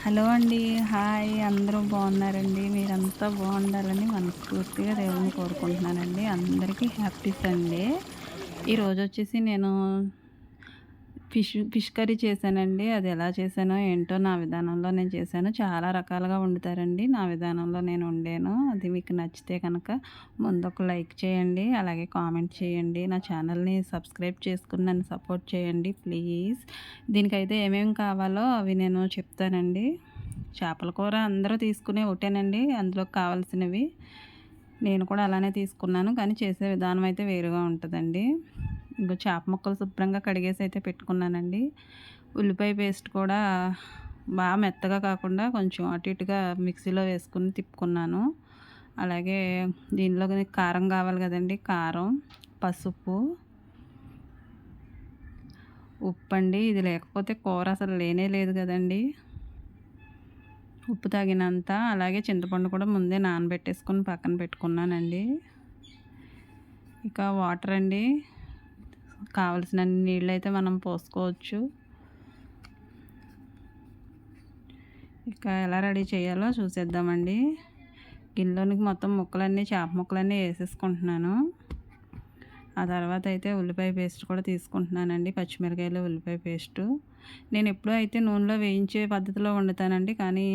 Hello అండి. Hi! అందరూ బాగున్నారండి? మీరంతా బాగుండాలని మనస్ఫూర్తిగా దేవుడిని కోరుకుంటున్నానండి. అందరికీ హ్యాపీ సండే. ఈరోజొచ్చేసి నేను ఫిష్ కర్రీ చేశానండి. అది ఎలా చేశానో ఏంటో నా విధానంలో నేను చేశాను. చాలా రకాలుగా వండుతారండి. నా విధానంలో నేను వండాను. అది మీకు నచ్చితే కనుక ముందొక లైక్ చేయండి. అలాగే కామెంట్ చేయండి. నా ఛానల్‌ని సబ్స్క్రైబ్ చేసుకొని నన్ను సపోర్ట్ చేయండి ప్లీజ్. దీనికైతే ఏమేమి కావాలో అవి నేను చెప్తానండి. చేపల కూర అందరూ తీసుకునే ఒకటేనండి. అందులోకి కావాల్సినవి. నేను కూడా అలానే తీసుకున్నాను. కానీ చేసే విధానం అయితే వేరుగా ఉంటదండి. ఇంకో చేప ముక్కలు శుభ్రంగా కడిగేసి అయితే పెట్టుకున్నానండి. ఉల్లిపాయ పేస్ట్ కూడా మెత్తగా కాకుండా కొంచెం అటు ఇటుగా మిక్సీలో వేసుకొని తిప్పుకున్నాను. అలాగే దీనిలోకి కారం కావాలి కదండీ! కారం, పసుపు, ఉప్పండి. ఇది లేకపోతే కూర అసలు లేనే లేదు కదండీ! ఉప్పు తగినంత. అలాగే చింతపండు కూడా ముందే నానబెట్టేసుకొని పక్కన పెట్టుకున్నానండి. ఇక వాటర్ అండి. కావాల్సినన్ని నీళ్ళైతే మనం పోసుకోవచ్చు. ఇక ఎలా రెడీ చేయాలో చూసేద్దామండి. గిన్నెలోనికి మొత్తం ముక్కలన్నీ చేప ముక్కలన్నీ వేసేసుకుంటున్నాను. ఆ తర్వాత అయితే ఉల్లిపాయ పేస్ట్ కూడా తీసుకుంటున్నానండి. పచ్చిమిరకాయలు, ఉల్లిపాయ పేస్టు. నేను ఎప్పుడూ అయితే నూనెలో వేయించే పద్ధతిలో వండుతానండి. కానీ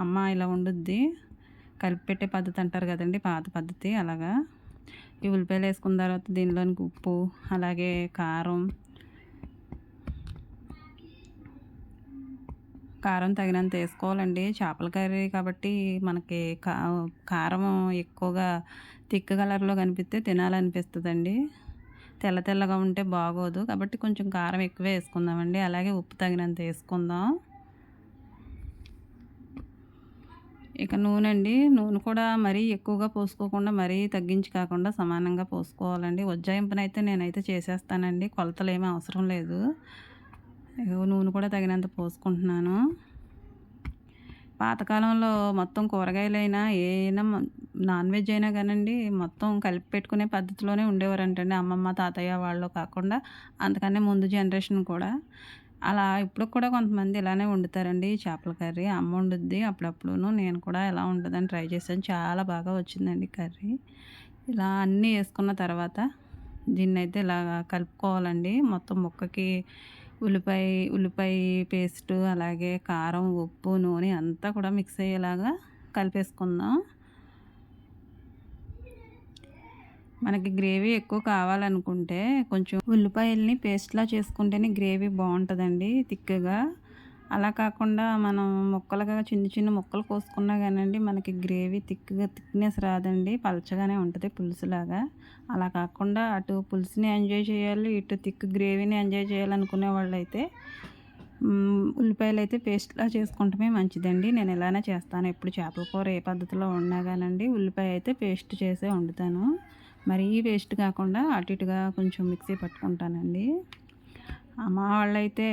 అమ్మ ఇలా వండుద్ది. కలిపి పెట్టే పద్ధతి అంటారు కదండీ! పాత పద్ధతి అలాగా. ఈ ఉల్లిపాయలు వేసుకున్న తర్వాత దీనిలోనికి ఉప్పు, అలాగే కారం తగినంత వేసుకోవాలండి. చేపల కర్రీ కాబట్టి మనకి కారం ఎక్కువగా థిక్ కలర్‌లో కనిపిస్తే తినాలనిపిస్తదండి. తెల్ల తెల్లగా ఉంటే బాగోదు. కాబట్టి కొంచెం కారం ఎక్కువే వేసుకుందామండి. అలాగే ఉప్పు తగినంత వేసుకుందాం. ఇక నూనండి. నూనె కూడా మరీ ఎక్కువగా పోసుకోకుండా, మరీ తగ్గించి కాకుండా సమానంగా పోసుకోవాలండి. ఉజ్జాయింపునైతే నేనైతే చేసేస్తానండి. కొలతలేమి అవసరం లేదు. ఇగో నూనె కూడా తగినంత పోసుకుంటున్నాను. పాతకాలంలో మొత్తం కూరగాయలైనా ఏయైనా నాన్ వెజ్ అయినా కానండి మొత్తం కలిపి పెట్టుకునే పద్ధతిలోనే ఉండేవారంటండి. అమ్మమ్మ, తాతయ్య వాళ్ళు కాకుండా అంతకన్నా ముందు జనరేషన్ కూడా. అలా ఇప్పటికి కూడా కొంతమంది ఇలానే వండుతారండి చేపల కర్రీ. అమ్మ వండుద్ది అప్పుడప్పుడును. నేను కూడా ఎలా ఉంటదని ట్రై చేశాను. చాలా బాగా వచ్చిందండి కర్రీ. ఇలా అన్నీ ఏసుకున్న తర్వాత దీన్నైతే ఇలాగా కలుపుకోవాలండి. మొత్తం ముక్కకి ఉల్లిపాయ పేస్టు, అలాగే కారం, ఉప్పు, నూనె అంతా కూడా మిక్స్ అయ్యేలాగా కలిపేసుకుందాం. మనకి గ్రేవీ ఎక్కువ కావాలనుకుంటే కొంచెం ఉల్లిపాయల్ని పేస్ట్‌లా చేసుకుంటేనే గ్రేవీ బావుంటదండి థిక్‌గా. అలా కాకుండా మనం ముక్కలుగా చిన్న చిన్న ముక్కలు కోసుకున్నా గానండి మనకి గ్రేవీ థిక్‌నెస్ రాదండి. పలచగానే ఉంటది పులుసులాగా. అలా కాకుండా అటు పులుసుని ఎంజాయ్ చేయాలి, ఇటు థిక్ గ్రేవీని ఎంజాయ్ చేయాలనుకునే వాళ్ళైతే ఉల్లిపాయలైతే పేస్ట్‌లా చేసుకుంటమే మంచిదండి. నేను ఇలానే చేస్తాను. ఎప్పుడు చేపల కూర ఏ పద్ధతిలో వండినా గానండి ఉల్లిపాయ అయితే పేస్ట్ చేసే వండుతాను. మరీ పేస్ట్ కాకుండా అటు ఇటుగా కొంచెం మిక్సీ పట్టుకుంటానండి. మా వాళ్ళైతే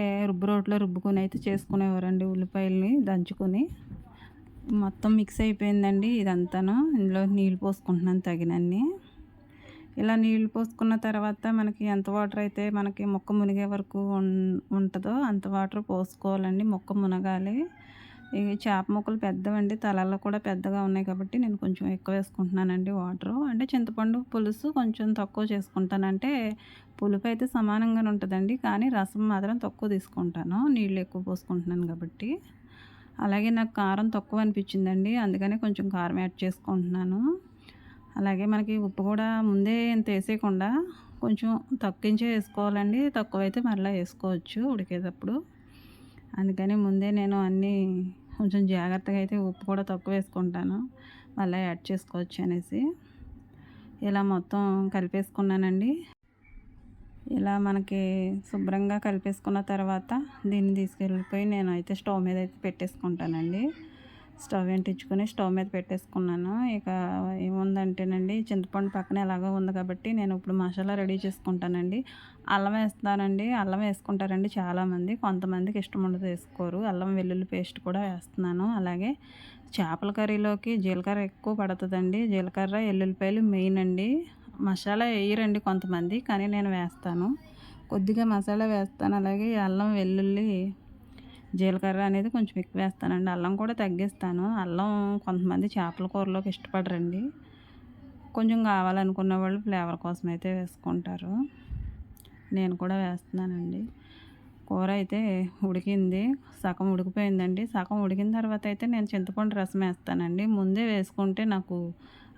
రోట్లో రుబ్బుకొని అయితే చేసుకునేవారండి ఉల్లిపాయలని దంచుకొని. మొత్తం మిక్స్ అయిపోయిందండి ఇదంతాను. ఇందులో నీళ్ళు పోసుకుంటున్నాను తగినన్ని. ఇలా నీళ్ళు పోసుకున్న తర్వాత మనకి ఎంత వాటర్ అయితే మనకి ముక్క మునిగే వరకు ఉంటదో అంత వాటర్ పోసుకోవాలండి. ముక్క మునగాలి. ఇవి చేప ముక్కలు పెద్దవండి. తలల్లో కూడా పెద్దగా ఉన్నాయి కాబట్టి నేను కొంచెం ఎక్కువ వేసుకుంటున్నానండి వాటరు. అంటే చింతపండు పులుసు కొంచెం తక్కువ చేసుకుంటాను. అంటే పులుపు అయితే సమానంగానే ఉంటదండి. కానీ రసం మాత్రం తక్కువ తీసుకుంటాను. నీళ్ళు ఎక్కువ పోసుకుంటున్నాను కాబట్టి. అలాగే నాకు కారం తక్కువ అనిపించిందండి. అందుకని కొంచెం కారం యాడ్ చేసుకుంటున్నాను. అలాగే మనకి ఉప్పు కూడా ముందే ఇంత ఏసేయకుండా కొంచెం తగ్గించే ఏసుకోవాలండి. తక్కువైతే మరలా ఏసుకోవచ్చు ఉడికేటప్పుడు. అందుకని ముందే నేను అన్నీ కొంచెం జాగ్రత్తగా అయితే ఉప్పు కూడా తక్కువ వేసుకుంటాను. మళ్ళా యాడ్ చేసుకోవచ్చు అనేసి. ఇలా మొత్తం కలిపేసుకున్నానండి. ఇలా మనకి శుభ్రంగా కలిపేసుకున్న తర్వాత దీన్ని తీసుకెళ్ళిపోయి నేనైతే స్టవ్ మీద అయితే పెట్టేసుకుంటానండి. స్టవ్ అంటించుకొని స్టవ్ మీద పెట్టేసుకున్నాను. ఇక ఏముందంటేనండి చింతపండు పక్కన ఎలాగో ఉంది కాబట్టి నేను ఇప్పుడు మసాలా రెడీ చేసుకుంటానండి. అల్లం వేస్తానండి. అల్లం వేసుకుంటారండి చాలామంది. కొంతమందికి ఇష్టం ఉండదు వేసుకోరు. అల్లం వెల్లుల్లి పేస్ట్ కూడా వేస్తున్నాను. అలాగే చేపల కర్రీలోకి జీలకర్ర ఎక్కువ పడుతుందండి. జీలకర్ర, ఎల్లుల్లిపాయలు మెయిన్ అండి. మసాలా వేయరండి కొంతమంది, కానీ నేను వేస్తాను. కొద్దిగా మసాలా వేస్తాను. అలాగే అల్లం వెల్లుల్లి జీలకర్ర అనేది కొంచెం ఎక్కువ వేస్తానండి. అల్లం కూడా తగ్గిస్తాను. అల్లం కొంతమంది చేపల కూరలోకి ఇష్టపడరండి. కొంచెం కావాలనుకున్న వాళ్ళు ఫ్లేవర్ కోసం అయితే వేసుకుంటారు. నేను కూడా వేస్తున్నానండి. కూర అయితే ఉడికింది. సగం ఉడికిపోయిందండి. సగం ఉడికిన తర్వాత అయితే నేను చింతపండు రసం వేస్తానండి. ముందే వేసుకుంటే నాకు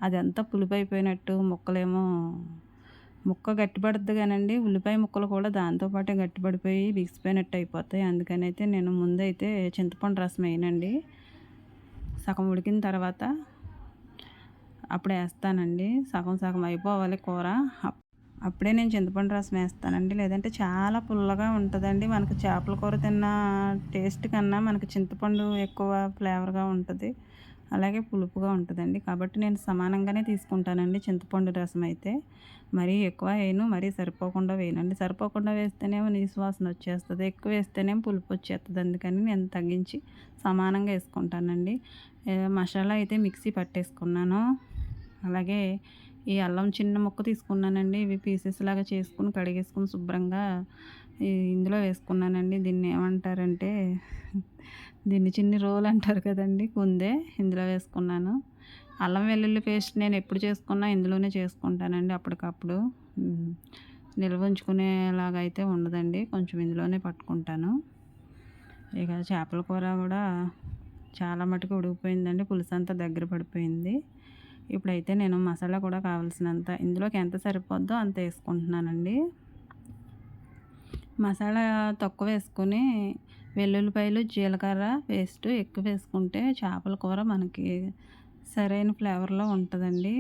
అదంతా పులుపైపోయినట్టు ముక్కలేమో ముక్క గట్టిపడుద్ది కానండి, ఉల్లిపాయ ముక్కలు కూడా దాంతో పాటే గట్టిపడిపోయి బిగిసిపోయినట్టు అయిపోతాయి. అందుకనైతే నేను ముందైతే చింతపండు రసం వేయనండి. సగం ఉడికిన తర్వాత అప్పుడు వేస్తానండి. సగం సగం అయిపోవాలి కూర. అప్పుడే నేను చింతపండు రసం వేస్తానండి. లేదంటే చాలా పుల్లగా ఉంటుందండి. మనకు చేపల కూర తిన్న టేస్ట్ కన్నా మనకు చింతపండు ఎక్కువ ఫ్లేవర్గా ఉంటుంది, అలాగే పులుపుగా ఉంటుందండి. కాబట్టి నేను సమానంగానే తీసుకుంటానండి చింతపండు రసం అయితే. మరీ ఎక్కువ వేయను, మరీ సరిపోకుండా వేయనండి. సరిపోకుండా వేస్తేనేమో నీసు వాసన వచ్చేస్తుంది, ఎక్కువ వేస్తేనేమో పులుపు వచ్చేస్తుంది. అందుకని నేను తగ్గించి సమానంగా వేసుకుంటానండి. మసాలా అయితే మిక్సీ పట్టేసుకున్నాను. అలాగే ఈ అల్లం చిన్న ముక్క తీసుకున్నానండి. ఇవి పీసెస్ లాగా చేసుకుని కడిగేసుకుని శుభ్రంగా ఇందులో వేసుకున్నానండి. దీన్ని ఏమంటారంటే దీన్ని చిన్ని రోలు అంటారు కదండి, కుందే. ఇందులో వేసుకున్నాను. అల్లం వెల్లుల్లి పేస్ట్ నేను ఎప్పుడు చేసుకున్నా ఇందులోనే చేసుకుంటానండి. అప్పటికప్పుడు నిల్వ ఉంచుకునేలాగా అయితే ఉండదండి. కొంచెం ఇందులోనే పట్టుకుంటాను. ఇక చేపల కూర కూడా చాలా మటుకు ఉడికిపోయిందండి. పులుసు అంతా దగ్గర పడిపోయింది. ఇప్పుడైతే నేను మసాలా కూడా కావాల్సినంత ఇందులోకి ఎంత సరిపోద్దో అంత వేసుకుంటున్నానండి. మసాలా తక్కువ వేసుకొని వెల్లుల్లిపాయలు జీలకర్ర పేస్ట్ ఎక్కువ వేసుకుంటే చేపల కూర మనకి సరైన ఫ్లేవర్లో ఉంటుందండి.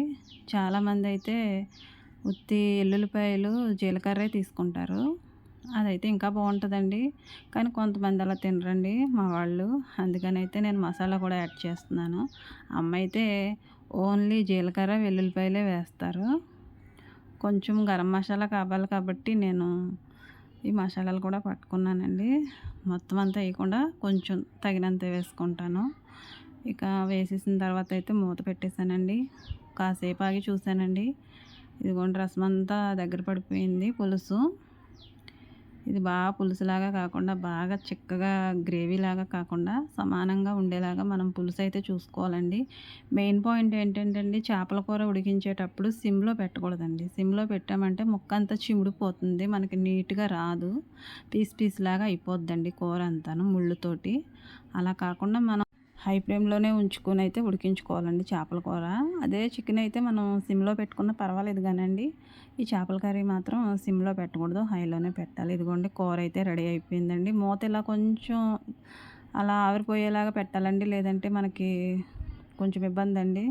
చాలామంది అయితే ఉత్తి ఎల్లుల్లిపాయలు జీలకర్రే తీసుకుంటారు, అదైతే ఇంకా బాగుంటుందండి. కానీ కొంతమంది అలా తినరండి మా వాళ్ళు. అందుకని అయితే నేను మసాలా కూడా యాడ్ చేస్తున్నాను. అమ్మ అయితే ఓన్లీ జీలకర్ర వెల్లుల్లిపాయలే వేస్తారు. కొంచెం గరం మసాలా కావాలి కాబట్టి నేను ఈ మసాలాలు కూడా పట్టుకున్నానండి. మొత్తం అంతా వేయకుండా కొంచెం తగినంత వేసుకుంటాను. ఇక వేసేసిన తర్వాత అయితే మూత పెట్టేశానండి. కాసేపు ఆగి చూశానండి. ఇదిగోండి రసం అంతా దగ్గర పడిపోయింది. పులుసు ఇది బాగా పులుసులాగా కాకుండా బాగా చిక్కగా గ్రేవీలాగా కాకుండా సమానంగా ఉండేలాగా మనం పులుసు అయితే చూసుకోవాలండి. మెయిన్ పాయింట్ ఏంటంటే అండి, చేపల కూర ఉడికించేటప్పుడు సిమ్లో పెట్టకూడదండి. సిమ్లో పెట్టామంటే ముక్క అంతా చిమిడిపోతుంది, మనకి నీట్గా రాదు, పీస్ లాగా అయిపోద్దండి కూర అంతాను ముళ్ళుతోటి. అలా కాకుండా మనం హై ఫ్లేమ్లోనే ఉంచుకొని అయితే ఉడికించుకోవాలండి చేపల కూర. అదే చికెన్ అయితే మనం సిమ్లో పెట్టుకున్న పర్వాలేదు కానండి, ఈ చేపల కర్రీ మాత్రం సిమ్లో పెట్టకూడదు, హైలోనే పెట్టాలి. ఇదిగోండి కూర అయితే రెడీ అయిపోయిందండి. మూత ఇలా కొంచెం అలా ఆవిరిపోయేలాగా పెట్టాలండి, లేదంటే మనకి కొంచెం ఇబ్బంది అండి.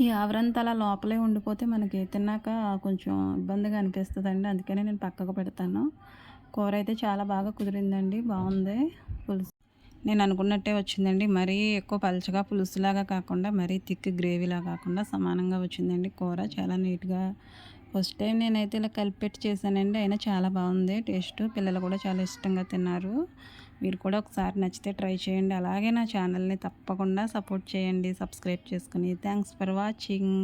ఈ ఆవిరంతా అలా లోపలే ఉండిపోతే మనకి తిన్నాక కొంచెం ఇబ్బందిగా అనిపిస్తుందండి. అందుకనే నేను పక్కకు పెడతాను. కూర అయితే చాలా బాగా కుదిరిందండి, బాగుంది. పులుసు నేను అనుకున్నట్టే వచ్చిందండి. మరీ ఎక్కువ పలచగా పులుసులాగా కాకుండా మరీ థిక్ గ్రేవీలా కాకుండా సమానంగా వచ్చిందండి. కూర చాలా నీట్గా ఫస్ట్ టైం నేనైతే ఇలా కలిపెట్టి చేశానండి. అయినా చాలా బాగుంది టేస్ట్. పిల్లలు కూడా చాలా ఇష్టంగా తిన్నారు. మీరు కూడా ఒకసారి నచ్చితే ట్రై చేయండి. అలాగే నా ఛానల్ని తప్పకుండా సపోర్ట్ చేయండి, సబ్స్క్రైబ్ చేసుకుని. Thanks for watching.